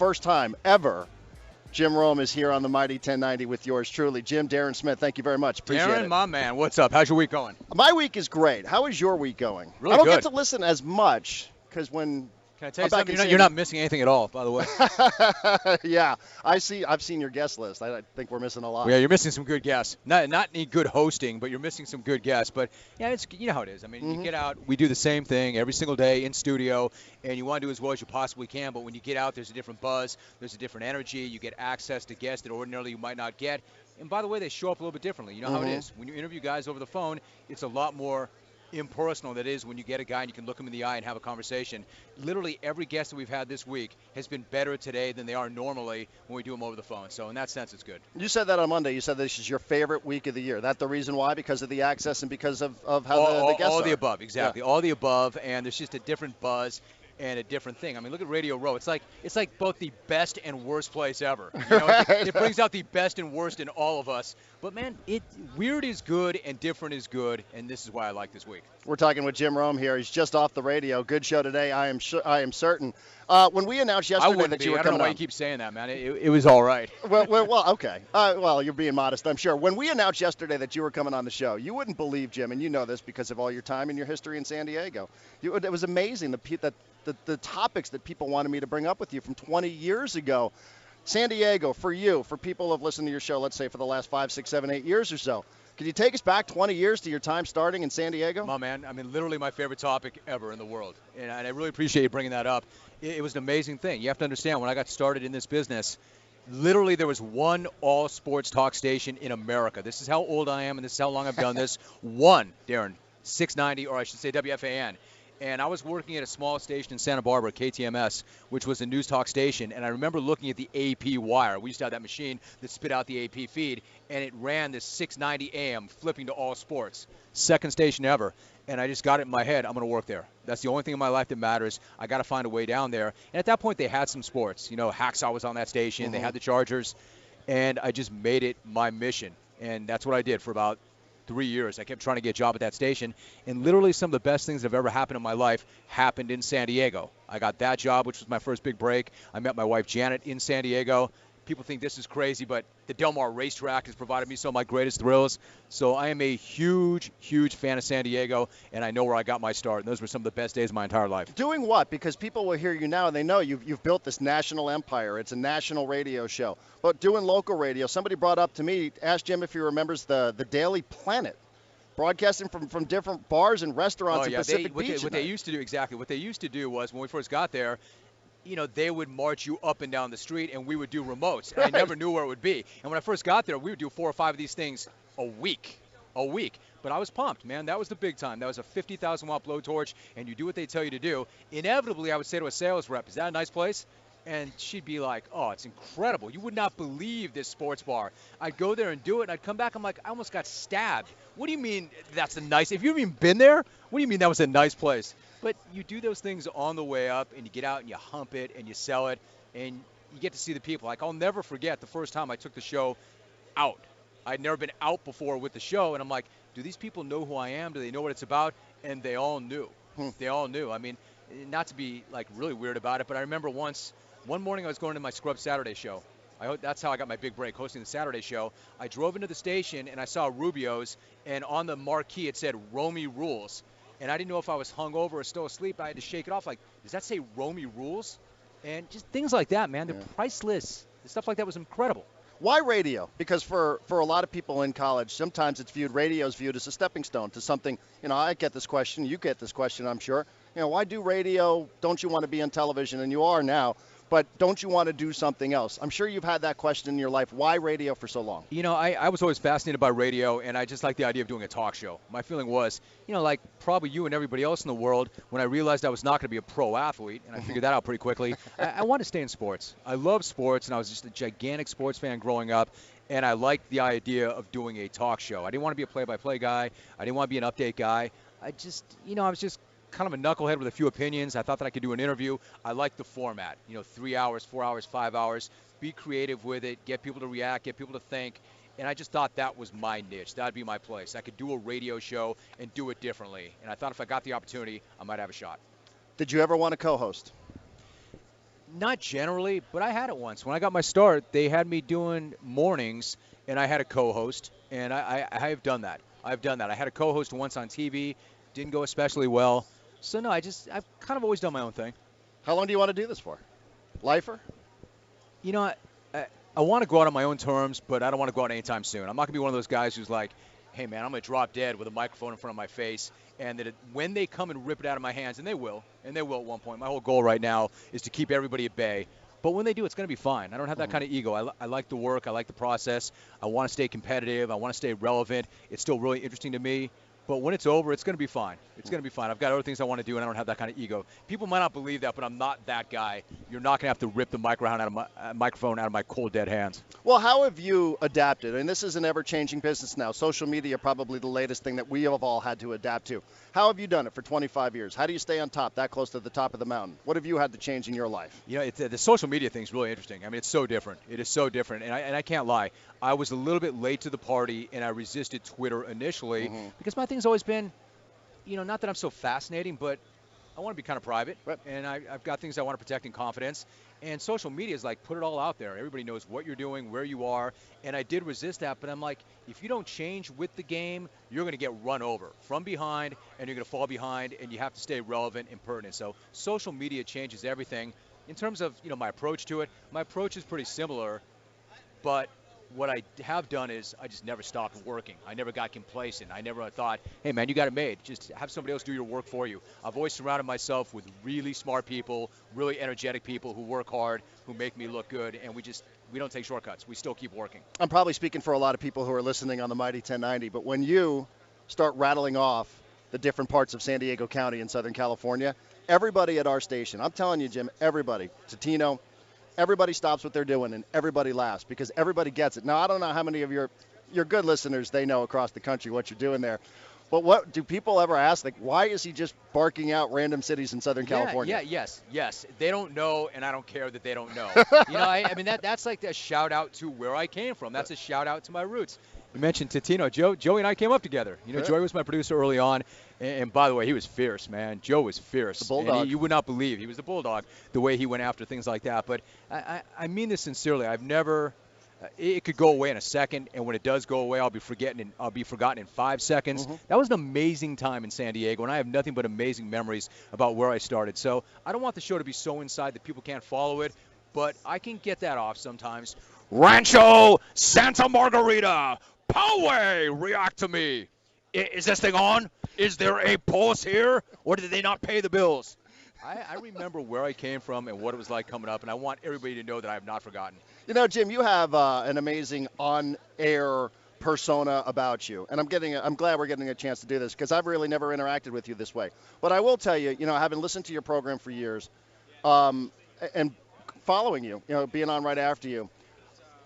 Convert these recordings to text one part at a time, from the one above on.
first time ever, Jim Rome is here on the Mighty 1090 with yours truly. Jim, Darren Smith, thank you very much. Appreciate Darren, it. my man, what's up? How's your week going? My week is great. How is your week going? Really I don't good. get to listen as much because when Can I tell you something? You're not missing anything at all, by the way. yeah, I've seen your guest list. I think we're missing a lot. Well, yeah, you're missing some good guests. Not any good hosting, but you're missing some good guests. But yeah, it's you know how it is. I mean, you get out, we do the same thing every single day in studio, and you want to do as well as you possibly can. But when you get out, there's a different buzz, there's a different energy. You get access to guests that ordinarily you might not get. And by the way, they show up a little bit differently. You know how it is. When you interview guys over the phone, it's a lot more impersonal that is when you get a guy and you can look him in the eye and have a conversation. Literally every guest that we've had this week has been better today than they are normally when we do them over the phone. So in that sense, it's good. You said that on Monday. You said this is your favorite week of the year. That the reason why? Because of the access and because of how the guests all are? the above, exactly. Yeah. All the above, and there's just a different buzz and a different thing. I mean, look at Radio Row. It's like both the best and worst place ever. You know, it brings out the best and worst in all of us. But man, weird is good and different is good, and this is why I like this week. We're talking with Jim Rome here. He's just off the radio. Good show today. I am certain. When we announced yesterday that you were coming on, I don't know why you keep saying that, man. It was all right. Well, okay. Well, you're being modest, I'm sure. When we announced yesterday that you were coming on the show, you wouldn't believe, Jim, and you know this because of all your time and your history in San Diego. It was amazing the topics that people wanted me to bring up with you from 20 years ago. San Diego, for you, for people who have listened to your show, let's say for the last 5, 6, 7, 8 years or so. Can you take us back 20 years to your time starting in San Diego? My man, I mean, literally my favorite topic ever in the world. And I really appreciate you bringing that up. It was an amazing thing. You have to understand, when I got started in this business, literally there was one all-sports talk station in America. This is how old I am, and this is how long I've done this. One, Darren, 690, or I should say WFAN. And I was working at a small station in Santa Barbara, KTMS, which was a news talk station. And I remember looking at the AP wire. We used to have that machine that spit out the AP feed, and it ran this 690 AM, flipping to all sports. Second station ever. And I just got it in my head, I'm going to work there. That's the only thing in my life that matters. I got to find a way down there. And at that point, they had some sports. You know, Hacksaw was on that station. They had the Chargers. And I just made it my mission. And that's what I did for about 3 years. I kept trying to get a job at that station, and literally some of the best things that have ever happened in my life happened in San Diego. I got that job, which was my first big break. I met my wife Janet in San Diego. People think this is crazy, but the Del Mar racetrack has provided me some of my greatest thrills. So I am a huge, huge fan of San Diego, and I know where I got my start. And those were some of the best days of my entire life. Doing what? Because people will hear you now, and they know you've built this national empire. It's a national radio show. But doing local radio, somebody brought up to me, asked Jim if he remembers the Daily Planet, broadcasting from different bars and restaurants in Pacific Beach. What they used to do, exactly. What they used to do was, when we first got there, you know, they would march you up and down the street, and we would do remotes. Right. I never knew where it would be. And when I first got there, we would do 4 or 5 of these things a week. But I was pumped, man. That was the big time. That was a 50,000-watt blowtorch, and you do what they tell you to do. Inevitably, I would say to a sales rep, is that a nice place? And she'd be like, oh, it's incredible. You would not believe this sports bar. I'd go there and do it, and I'd come back. I'm like, I almost got stabbed. What do you mean that's a nice? If you've even been there, what do you mean that was a nice place? But you do those things on the way up, and you get out and you hump it and you sell it, and you get to see the people. Like, I'll never forget the first time I took the show out. I'd never been out before with the show, and I'm like, do these people know who I am? Do they know what it's about? And they all knew. They all knew. I mean, not to be like really weird about it, but I remember one morning I was going to my Scrub Saturday show. That's how I got my big break, hosting the Saturday show. I drove into the station, and I saw Rubio's, and on the marquee it said, Romy Rules. And I didn't know if I was hungover or still asleep. I had to shake it off, like, does that say Romy Rules? And just things like that, man. They're priceless. Stuff like that was incredible. Why radio? Because for a lot of people in college, sometimes radio's viewed as a stepping stone to something. You know, I get this question, you get this question, I'm sure. You know, why do radio? Don't you want to be on television? And you are now. But don't you want to do something else? I'm sure you've had that question in your life. Why radio for so long? You know, I was always fascinated by radio, and I just like the idea of doing a talk show. My feeling was, you know, like probably you and everybody else in the world, when I realized I was not going to be a pro athlete, and I figured that out pretty quickly, I wanted to stay in sports. I love sports, and I was just a gigantic sports fan growing up, and I liked the idea of doing a talk show. I didn't want to be a play-by-play guy. I didn't want to be an update guy. I was just kind of a knucklehead with a few opinions. I thought that I could do an interview. I liked the format, 3 hours, 4 hours, 5 hours, be creative with it, get people to react, get people to think. And I just thought that was my niche. That'd be my place. I could do a radio show and do it differently. And I thought if I got the opportunity, I might have a shot. Did you ever want to co-host? Not generally, but I had it once. When I got my start, they had me doing mornings, and I had a co-host, and I have done that. I've done that. I had a co-host once on TV, didn't go especially well. So no, I've kind of always done my own thing. How long do you want to do this for? Lifer? You know, I want to go out on my own terms, but I don't want to go out anytime soon. I'm not going to be one of those guys who's like, hey, man, I'm going to drop dead with a microphone in front of my face, and that when they come and rip it out of my hands, and they will at one point. My whole goal right now is to keep everybody at bay. But when they do, it's going to be fine. I don't have that kind of ego. I like the work. I like the process. I want to stay competitive. I want to stay relevant. It's still really interesting to me. But when it's over, it's going to be fine. It's going to be fine. I've got other things I want to do, and I don't have that kind of ego. People might not believe that, but I'm not that guy. You're not going to have to rip the microphone out of my cold, dead hands. Well, how have you adapted? And this is an ever-changing business now. Social media, probably the latest thing that we have all had to adapt to. How have you done it for 25 years? How do you stay on top, that close to the top of the mountain? What have you had to change in your life? You know, the social media thing is really interesting. I mean, it's so different. It is so different. And I can't lie. I was a little bit late to the party, and I resisted Twitter initially because my thing's always been, you know, not that I'm so fascinating, but I want to be kind of private, and I've got things I want to protect in confidence. And social media is like, put it all out there. Everybody knows what you're doing, where you are. And I did resist that, but I'm like, if you don't change with the game, you're going to get run over from behind, and you're going to fall behind, and you have to stay relevant and pertinent. So social media changes everything. In terms of, you know, my approach to it, my approach is pretty similar, but what I have done is I just never stopped working. I never got complacent. I never thought, hey, man, you got it made. Just have somebody else do your work for you. I've always surrounded myself with really smart people, really energetic people who work hard, who make me look good, and we don't take shortcuts. We still keep working. I'm probably speaking for a lot of people who are listening on the Mighty 1090, but when you start rattling off the different parts of San Diego County in Southern California, everybody at our station, I'm telling you, Jim, everybody, Totino, everybody stops what they're doing and everybody laughs because everybody gets it. Now, I don't know how many of your good listeners, they know across the country what you're doing there. But what do people ever ask, like, why is he just barking out random cities in Southern California? Yes. They don't know, and I don't care that they don't know. You know, I mean, that's like a shout-out to where I came from. That's a shout-out to my roots. You mentioned Totino. Joey and I came up together. You know, Joey was my producer early on. And by the way, he was fierce, man. Joe was fierce. The bulldog. And you would not believe. He was the bulldog, the way he went after things like that. But I mean this sincerely. I've never it could go away in a second, and when it does go away, I'll be forgotten in 5 seconds. That was an amazing time in San Diego, and I have nothing but amazing memories about where I started. So I don't want the show to be so inside that people can't follow it, but I can get that off sometimes. Rancho Santa Margarita, Poway, react to me. Is this thing on? Is there a pulse here, or did they not pay the bills? I remember where I came from and what it was like coming up, and I want everybody to know that I have not forgotten. You know, Jim, you have an amazing on-air persona about you, and I'm glad we're getting a chance to do this because I've really never interacted with you this way. But I will tell you, you know, having listened to your program for years, and following you, you know, being on right after you,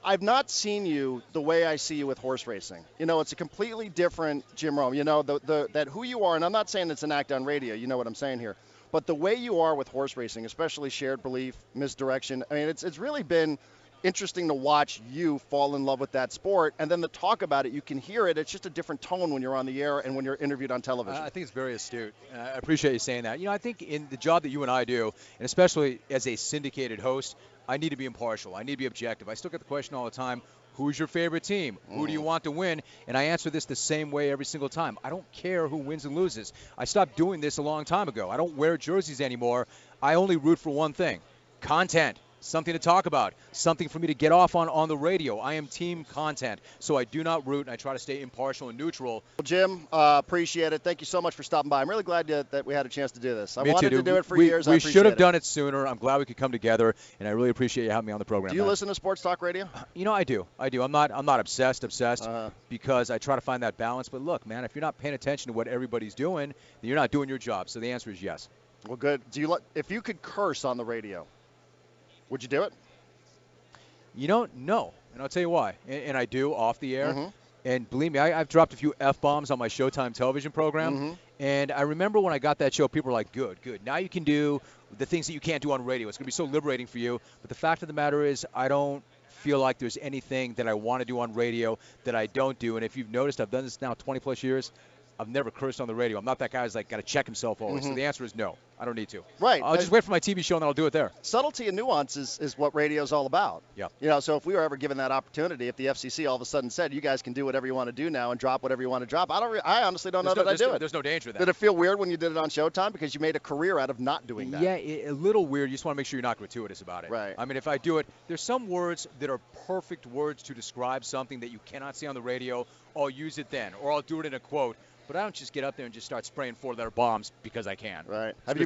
I've not seen you the way I see you with horse racing. You know, it's a completely different Jim Rome. You know, that who you are, and I'm not saying it's an act on radio. You know what I'm saying here. But the way you are with horse racing, especially shared belief, misdirection, I mean, it's really been interesting to watch you fall in love with that sport. And then to talk about it, you can hear it. It's just a different tone when you're on the air and when you're interviewed on television. I think it's very astute. I appreciate you saying that. You know, I think in the job that you and I do, and especially as a syndicated host, I need to be impartial. I need to be objective. I still get the question all the time, who's your favorite team? Who do you want to win? And I answer this the same way every single time. I don't care who wins and loses. I stopped doing this a long time ago. I don't wear jerseys anymore. I only root for one thing, content. Something to talk about, something for me to get off on the radio. I am team content, so I do not root, and I try to stay impartial and neutral. Well, Jim, appreciate it. Thank you so much for stopping by. I'm really glad that we had a chance to do this. I wanted to do it for years. We should have done it sooner. I'm glad we could come together, and I really appreciate you having me on the program. Do you listen to Sports Talk Radio? You know, I do. I'm not obsessed because I try to find that balance. But look, man, if you're not paying attention to what everybody's doing, then you're not doing your job. So the answer is yes. Well, good. If you could curse on the radio, would you do it? You know, no. And I'll tell you why. And I do off the air. And believe me, I've dropped a few F-bombs on my Showtime television program. And I remember when I got that show, people were like, good. Now you can do the things that you can't do on radio. It's going to be so liberating for you. But the fact of the matter is I don't feel like there's anything that I want to do on radio that I don't do. And if you've noticed, I've done this now 20-plus years. I've never cursed on the radio. I'm not that guy who's like got to check himself always. So the answer is no. I don't need to. Right. I'll just wait for my TV show and then I'll do it there. Subtlety and nuance is what radio's all about. Yeah. You know, so if we were ever given that opportunity, if the FCC all of a sudden said, you guys can do whatever you want to do now and drop whatever you want to drop, I honestly don't know that I do it. There's no danger of that. Did it feel weird when you did it on Showtime because you made a career out of not doing that? Yeah, a little weird. You just want to make sure you're not gratuitous about it. Right. I mean, if I do it, there's some words that are perfect words to describe something that you cannot say on the radio. I'll use it then, or I'll do it in a quote. But I don't just get up there and just start spraying 4-letter bombs because I can. Right. Have you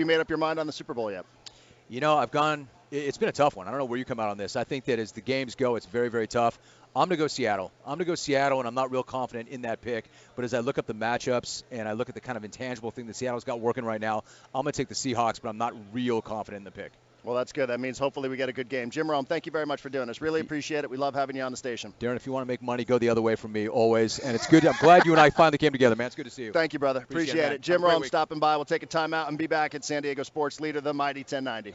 made up your mind on the Super Bowl yet? You know, it's been a tough one. I don't know where you come out on this. I think that as the games go, it's very, very tough. I'm going to go Seattle. And I'm not real confident in that pick. But as I look up the matchups and I look at the kind of intangible thing that Seattle's got working right now, I'm going to take the Seahawks, but I'm not real confident in the pick. Well, that's good. That means hopefully we get a good game. Jim Rome, thank you very much for doing this. Really appreciate it. We love having you on the station. Darren, if you want to make money, go the other way from me always. And it's good. I'm glad you and I finally came together, man. It's good to see you. Thank you, brother. Appreciate it. Jim Rome stopping by. We'll take a timeout and be back at San Diego Sports Leader, the Mighty 1090.